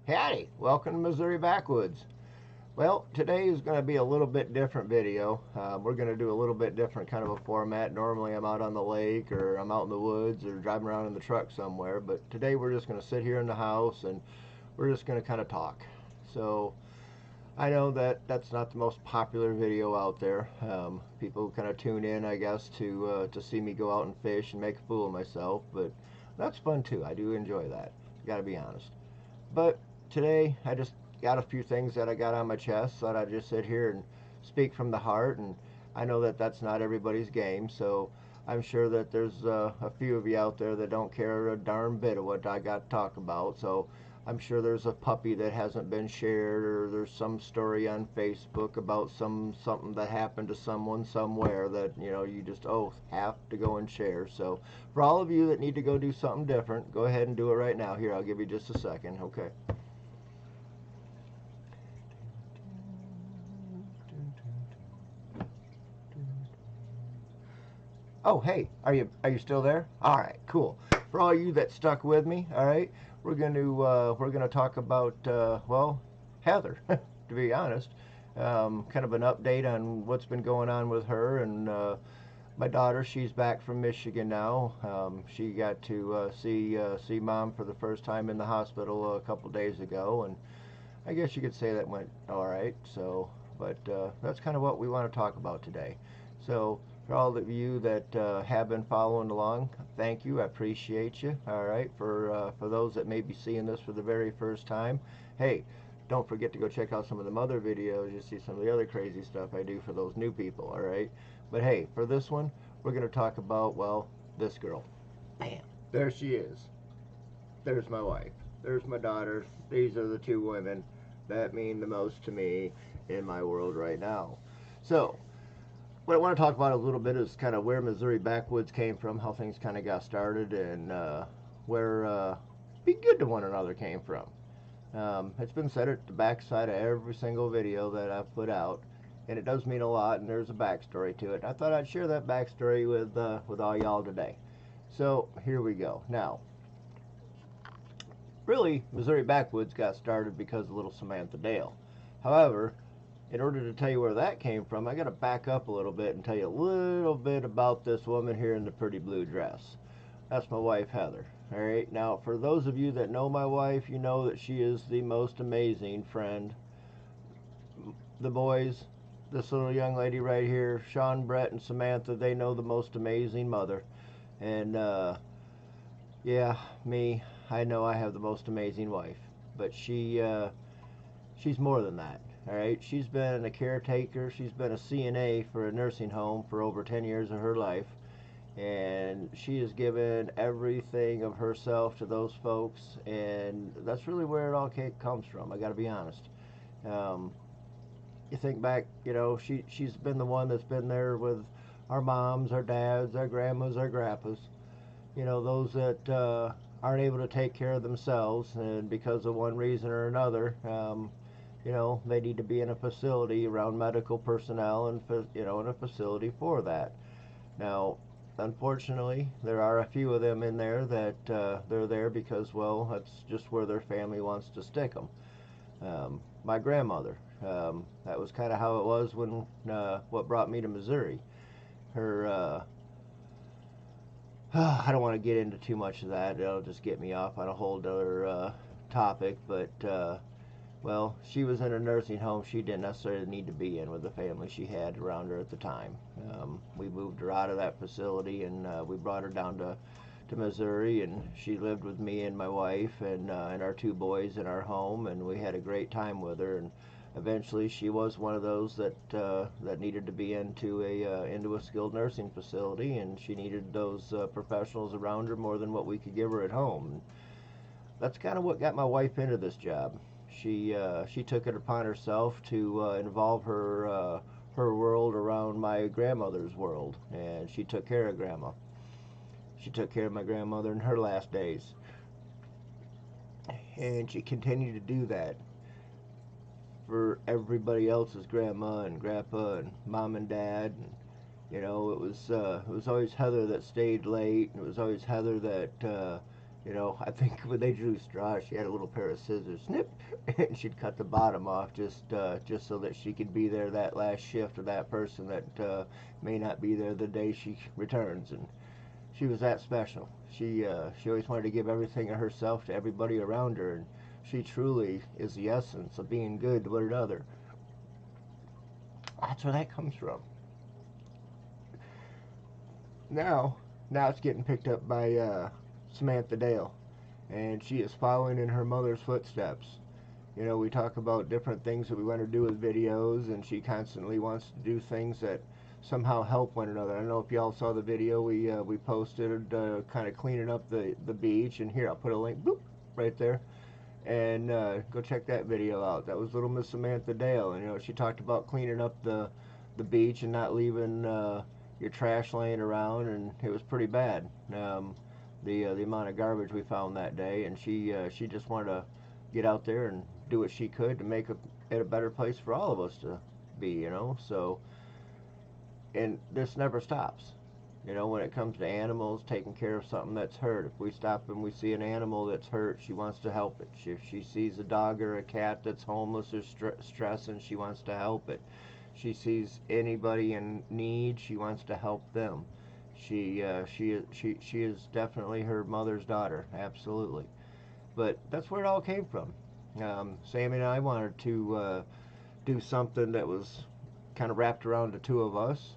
Howdy, welcome to Missouri Backwoods. Well, today is going to be a little bit different video. We're going to do a little bit different kind of a format. Normally I'm out on the lake or I'm out in the woods or driving around in the truck somewhere, but today we're just going to sit here in the house and we're just going to kind of talk. So I know that that's not the most popular video out there. People kind of tune in, I guess, to see me go out and fish and make a fool of myself, but that's fun too. I do enjoy that. Got to be honest. But today I just got a few things that I got on my chest. Thought I'd just sit here and speak from the heart. And I know that that's not everybody's game, so I'm sure that there's a few of you out there that don't care a darn bit of what I got to talk about. So I'm sure there's a puppy that hasn't been shared, or there's some story on Facebook about something that happened to someone somewhere that you just have to go and share. So for all of you that need to go do something different, go ahead and do it right now. Here, I'll give you just a second. Okay. Oh, hey, are you still there? All right, cool. For all you that stuck with me, all right, we're gonna talk about Heather. To be honest, kind of an update on what's been going on with her and my daughter. She's back from Michigan now. She got to see mom for the first time in the hospital a couple days ago, and I guess you could say that went all right. So, but that's kind of what we want to talk about today. So, for all of you that have been following along, thank you. I appreciate you. All right. For those that may be seeing this for the very first time, hey, don't forget to go check out some of the other videos. You see some of the other crazy stuff I do for those new people. All right. But hey, for this one, we're going to talk about this girl. Bam. There she is. There's my wife. There's my daughter. These are the two women that mean the most to me in my world right now. So, what I want to talk about a little bit is kind of where Missouri Backwoods came from, how things kind of got started, and where being good to one another came from. It's been said at the backside of every single video that I've put out, and it does mean a lot, and there's a backstory to it. I thought I'd share that backstory with all y'all today. So here we go. Now, really, Missouri Backwoods got started because of little Samantha Dale. However, in order to tell you where that came from, I got to back up a little bit and tell you a little bit about this woman here in the pretty blue dress. That's my wife, Heather. All right. Now, for those of you that know my wife, you know that she is the most amazing friend. The boys, this little young lady right here, Sean, Brett, and Samantha, they know the most amazing mother. And yeah, me, I know I have the most amazing wife. But she's more than that. All right, she's been a caretaker. She's been a CNA for a nursing home for over 10 years of her life, and she has given everything of herself to those folks, and that's really where it all comes from. I got to be honest. Um, you think back, she's been the one that's been there with our moms, our dads, our grandmas, our grandpas. Those that aren't able to take care of themselves, and because of one reason or another, they need to be in a facility around medical personnel and, in a facility for that. Now, unfortunately, there are a few of them in there that they're there because, that's just where their family wants to stick them. My grandmother, that was kind of how it was when, what brought me to Missouri. Her, I don't want to get into too much of that. It'll just get me off on a whole other topic, but she was in a nursing home she didn't necessarily need to be in with the family she had around her at the time. We moved her out of that facility, and we brought her down to Missouri, and she lived with me and my wife and our two boys in our home, and we had a great time with her. And eventually, she was one of those that needed to be into a skilled nursing facility, and she needed those professionals around her more than what we could give her at home. And that's kind of what got my wife into this job. She took it upon herself to involve her world around my grandmother's world, and she took care of Grandma. She took care of my grandmother in her last days, and she continued to do that for everybody else's grandma and grandpa and mom and dad. And it was always Heather that stayed late, and it was always Heather that You know, I think when they drew straws, she had a little pair of scissors, snip, and she'd cut the bottom off just so that she could be there that last shift of that person that may not be there the day she returns. And she was that special. She always wanted to give everything of herself to everybody around her, and she truly is the essence of being good to one another. That's where that comes from. Now, now it's getting picked up by Samantha Dale, and she is following in her mother's footsteps. You know, we talk about different things that we want to do with videos, and she constantly wants to do things that somehow help one another. I don't know if y'all saw the video we posted, kind of cleaning up the beach, and here I'll put a link, boop, right there, and go check that video out. That was little Miss Samantha Dale, and you know, she talked about cleaning up the beach and not leaving your trash laying around, and it was pretty bad. The amount of garbage we found that day, and she just wanted to get out there and do what she could to make it a better place for all of us to be, you know. So, and this never stops. You know, when it comes to animals, taking care of something that's hurt. If we stop and we see an animal that's hurt, she wants to help it. If she sees a dog or a cat that's homeless or stressing, she wants to help it. She sees anybody in need, she wants to help them. She is definitely her mother's daughter, absolutely. But that's where it all came from. Sammy and I wanted to do something that was kind of wrapped around the two of us.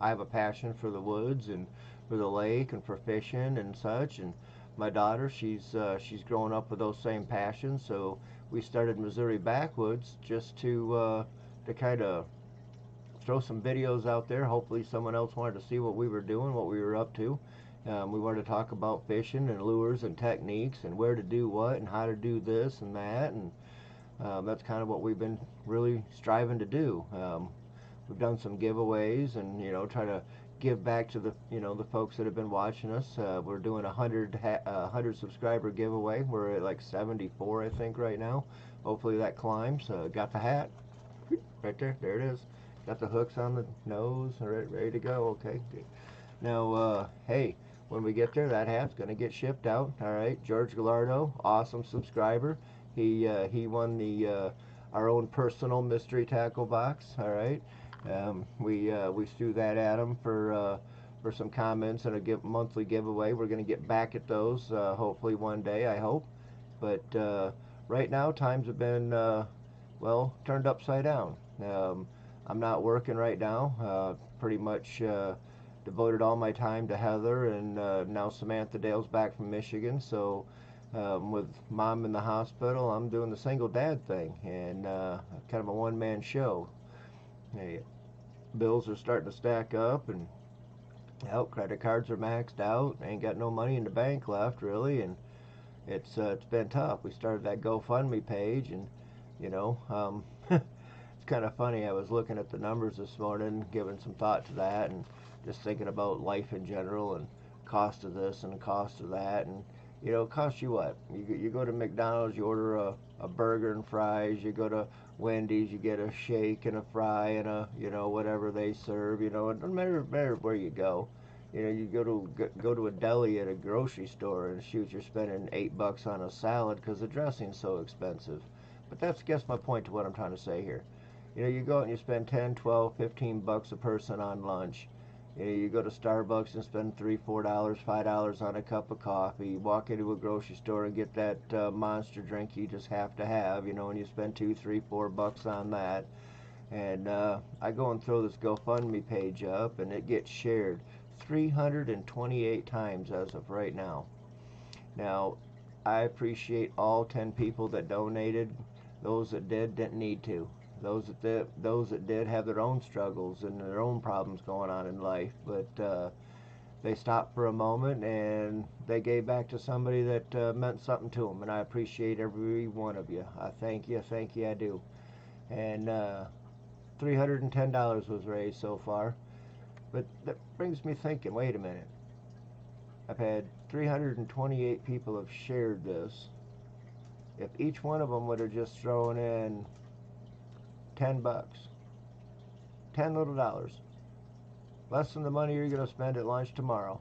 I have a passion for the woods and for the lake and for fishing and such. And my daughter, she's growing up with those same passions. So we started Missouri Backwoods just to kind of throw some videos out there. Hopefully someone else wanted to see what we were doing, what we were up to. We wanted to talk about fishing and lures and techniques and where to do what and how to do this and that, and that's kind of what we've been really striving to do. We've done some giveaways and, you know, try to give back to the folks that have been watching us. We're doing a 100 subscriber giveaway. We're at like 74, I think, right now. Hopefully that climbs. Got the hat right there. There it is. Got the hooks on the nose. Ready to go. Okay, good. Now, hey, when we get there, that hat's going to get shipped out. All right, George Gallardo, awesome subscriber. He won the our own personal mystery tackle box. All right, we threw that at him for some comments and a monthly giveaway. We're going to get back at those hopefully one day, I hope. But right now, times have been well, turned upside down. I'm not working right now. Pretty much devoted all my time to Heather, and now Samantha Dale's back from Michigan. So with mom in the hospital, I'm doing the single dad thing, and kind of a one-man show. Hey, bills are starting to stack up, and credit cards are maxed out. Ain't got no money in the bank left, really, and it's been tough. We started that GoFundMe page, and you know, it's kind of funny. I was looking at the numbers this morning, giving some thought to that, and just thinking about life in general and cost of this and cost of that. And you know, it costs you what? You go to McDonald's, you order a burger and fries. You go to Wendy's, you get a shake and a fry and a, you know, whatever they serve. You know, it doesn't matter where you go. You know, you go to a deli at a grocery store, and shoot, you're spending $8 on a salad because the dressing's so expensive. But that's, guess, my point to what I'm trying to say here. You know, you go out and you spend 10, 12, 15 bucks a person on lunch. You know, you go to Starbucks and spend $3, $4, $5 on a cup of coffee. You walk into a grocery store and get that monster drink you just have to have, you know, and you spend 2, 3, $4 on that. And I go and throw this GoFundMe page up, and it gets shared 328 times as of right now. Now, I appreciate all 10 people that donated. Those that didn't need to. Those that did have their own struggles and their own problems going on in life, but they stopped for a moment and they gave back to somebody that meant something to them, and I appreciate every one of you. I thank you, I do. And $310 was raised so far, but that brings me thinking, wait a minute. I've had 328 people have shared this. If each one of them would have just thrown in $10, $10 little dollars, less than the money you're going to spend at lunch tomorrow.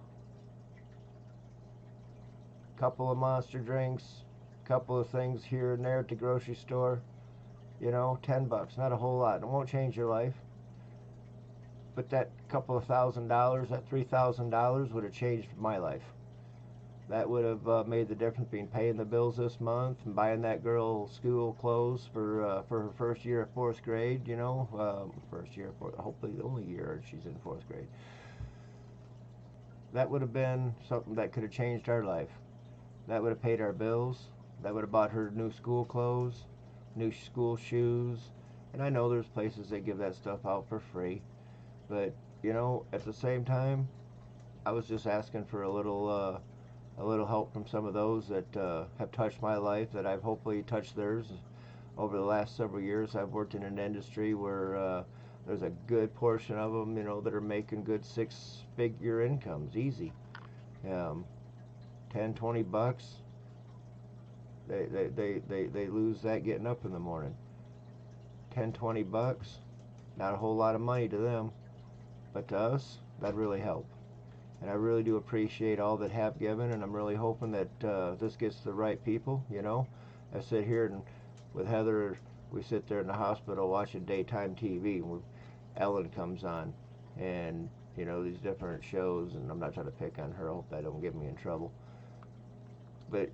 couple of Monster drinks, couple of things here and there at the grocery store. You know, $10, not a whole lot. It won't change your life. But that couple of $1,000, that $3,000 would have changed my life. That would have made the difference between paying the bills this month and buying that girl school clothes for her first year of 4th grade. You know, first year, hopefully the only year she's in 4th grade. That would have been something that could have changed our life. That would have paid our bills. That would have bought her new school clothes, new school shoes. And I know there's places that give that stuff out for free. But, you know, at the same time, I was just asking for a little help from some of those that have touched my life, that I've hopefully touched theirs. Over the last several years, I've worked in an industry where there's a good portion of them, you know, that are making good 6-figure incomes, easy. 10, 20 bucks. They lose that getting up in the morning. 10, 20 bucks, not a whole lot of money to them, but to us, that'd really help. And I really do appreciate all that have given, and I'm really hoping that this gets to the right people, you know. I sit here and with Heather, we sit there in the hospital watching daytime TV, and Ellen comes on, and, you know, these different shows, and I'm not trying to pick on her, I hope that don't get me in trouble. But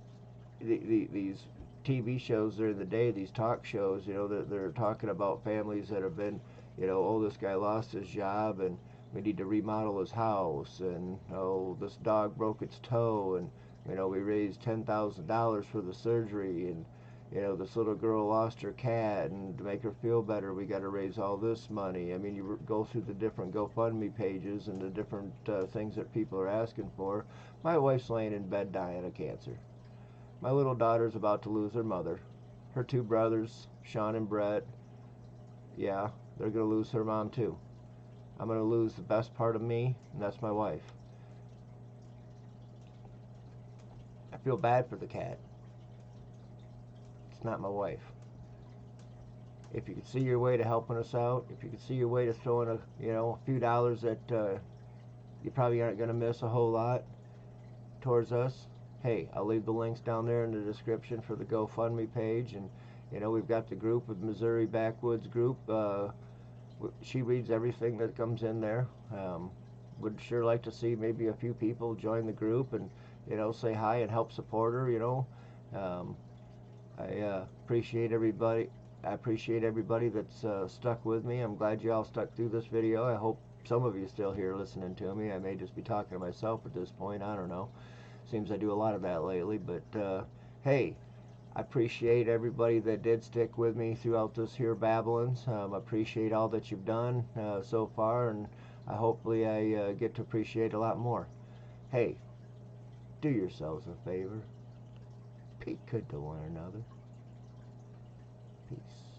these TV shows during the day, these talk shows, you know, they're talking about families that have been, you know, oh, this guy lost his job, and we need to remodel his house, and oh, this dog broke its toe, and, you know, we raised $10,000 for the surgery, and, you know, this little girl lost her cat, and to make her feel better, we got to raise all this money. I mean, you go through the different GoFundMe pages and the different things that people are asking for. My wife's laying in bed dying of cancer. My little daughter's about to lose her mother. Her 2 brothers, Sean and Brett, yeah, they're going to lose her mom too. I'm going to lose the best part of me, and that's my wife. I feel bad for the cat. It's not my wife. If you could see your way to helping us out, if you could see your way to throwing a few dollars that you probably aren't going to miss a whole lot towards us, hey, I'll leave the links down there in the description for the GoFundMe page. And, you know, we've got the group with MissouriBackwoods group. She reads everything that comes in there. Would sure like to see maybe a few people join the group and, you know, say hi and help support her, you know. I appreciate everybody. I appreciate everybody that's stuck with me. I'm glad you all stuck through this video. I hope some of you still here listening to me. I may just be talking to myself at this point. I don't know. Seems I do a lot of that lately. But hey, I appreciate everybody that did stick with me throughout this here babblings. I appreciate all that you've done so far, and hopefully I get to appreciate a lot more. Hey, do yourselves a favor. Be good to one another. Peace.